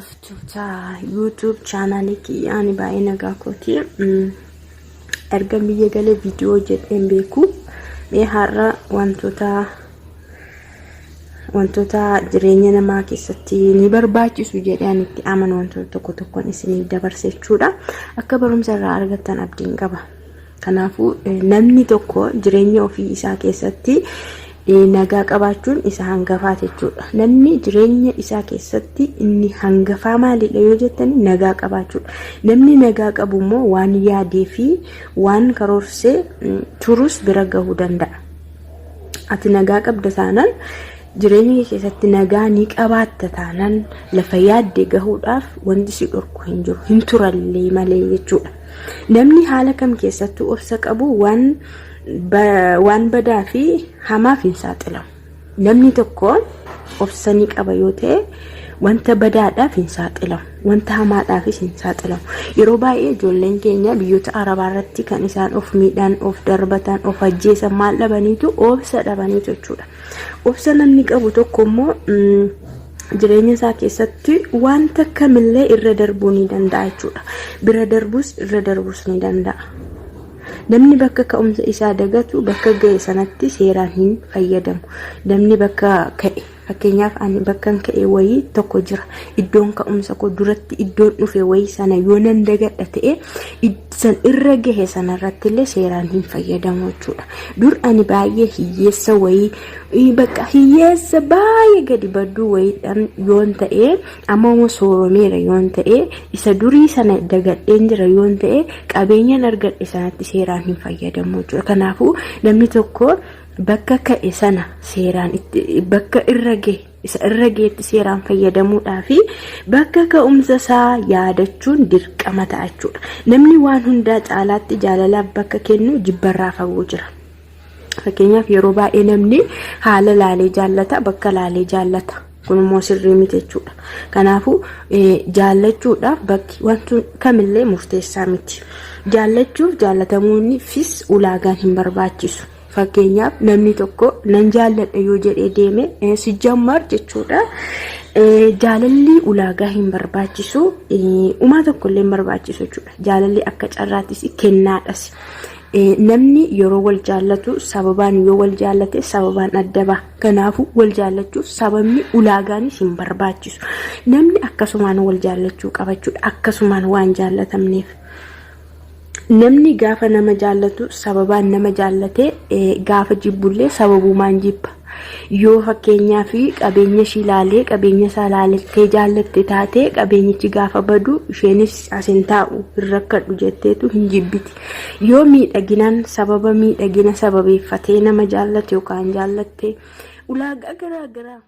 hordoftoota YouTube channel kiyyaani baay'ee nagaa kooti. Erga biyya galee viidiyoo jedheen beeku mee har'a wantoota jireenya namaa keessatti ni barbaachisu jedhaan itti amanu wantoota tokko tokkoon isiniif dabarsechuudha. Akka barumsa irraa argattan abdiin qaba. Kanaafuu namni tokko jireenya ofii isaa keessatti nagaa qabaachuun isa hangafaa jechuudha. Namni jireenya isaa keessatti inni hangafaa maalidha yoo jettan nagaa qabaachuudha. Namni nagaa qabu immoo waan yaadee fi waan karoorsee turus bira gahuu danda'a. Ati nagaa qabda taanaan jireenya keessatti nagaa ni qabaatta taanaan lafa yaaddee gahuudhaaf wanti si dhorku hin jiru, hin turallee malee jechuudha. Namni haala kam keessattuu obsa qabu waan badaa fi hamaaf hin saaxilamu. Namni tokko obsanii qaba yoo ta'e wanta badaadhaaf hin saaxilamu, wanta hamaadhaafis hin saaxilamu. Yeroo baay'ee ijoolleen keenya biyyoota Arabaa irratti kan isaan of miidhan, of darbatan, of ajjeesan maal dhabaniitu obsa dhabaniitu jechuudha. Obsa namni qabu tokko immoo jireenya isaa keessatti wanta kamillee irra darbuu ni danda'a jechuudha. Bira darbus irra darbus ni danda'a. Namni bakka ka'umsa isaa dagatu bakka ga'e sanatti seeraan hin fayyadamu. Namni bakka ka'e fakkeenyaaf ani bakkan ka'e wayii tokko jira. Iddoon ka'umsa koo duratti iddoon dhufe wayii sana yoo nan dagadha ta'e san irra gahe sanarratti illee seeraan hin fayyadamu jechuudha. Dur ani baay'ee hiyyeessa wayii bakka hiyyeessa baay'ee gadi badduu wayiidhaan yoon ta'e amma sooromeera yoon ta'e isa durii sana dagadheen jira yoon ta'e qabeenyaan argadhe sanatti seeraan hin fayyadamu jechuudha. Kanaafuu namni tokko bakka ka'e sana seeraan itti bakka irra gahe isa irra gaheetti seeraan fayyadamuudhaa fi bakka ka'umsa isaa yaadachuun dirqama ta'a jechuudha. Namni waan hundaa caalaatti jaalalaaf bakka kennu jibbarraa fagoo jira. Fakkeenyaaf yeroo baay'ee namni haala laalee jaallata, bakka laalee jaallata. Kun immoo sirrii miti jechuudha. Kanaafuu jaallachuudhaaf bakki wanti kamillee murteessaa miti. Jaallachuuf jaallatamuunifis ulaagaan hin barbaachisu. Fakkeenyaaf namni tokko nan jaalladha yoo jedhee deeme si jammar jechuudha. Jaalalli ulaagaa hin barbaachisu, uumaa tokkollee hin barbaachisu jechuudha. Jaalalli akka carraattis kennaadhas. Namni yeroo wal jaallatu sababaan yoo wal jaallate sababaan adda ba'a. Kanaafuu wal jaallachuuf sababni ulaagaanis hin barbaachisu. Namni akkasumaan wal jaallachuu qaba jechuudha. Akkasumaan waan jaallatamneef. Namni gaafa nama jaallatu sababaan nama jaallate gaafa jibbullee sababumaan jibba. Yoo fakkeenyaa fi qabeenya ishii ilaalee qabeenya isaa ilaalettee jaallatte taate qabeenyichi gaafa badu isheenis asin taa'u hin rakkadhu jetteetu hin jibbiti. Yoo miidhaginaan sababa miidhagina sababeeffatee nama jaallate yookaan jaallatte ulaagaa garaagaraa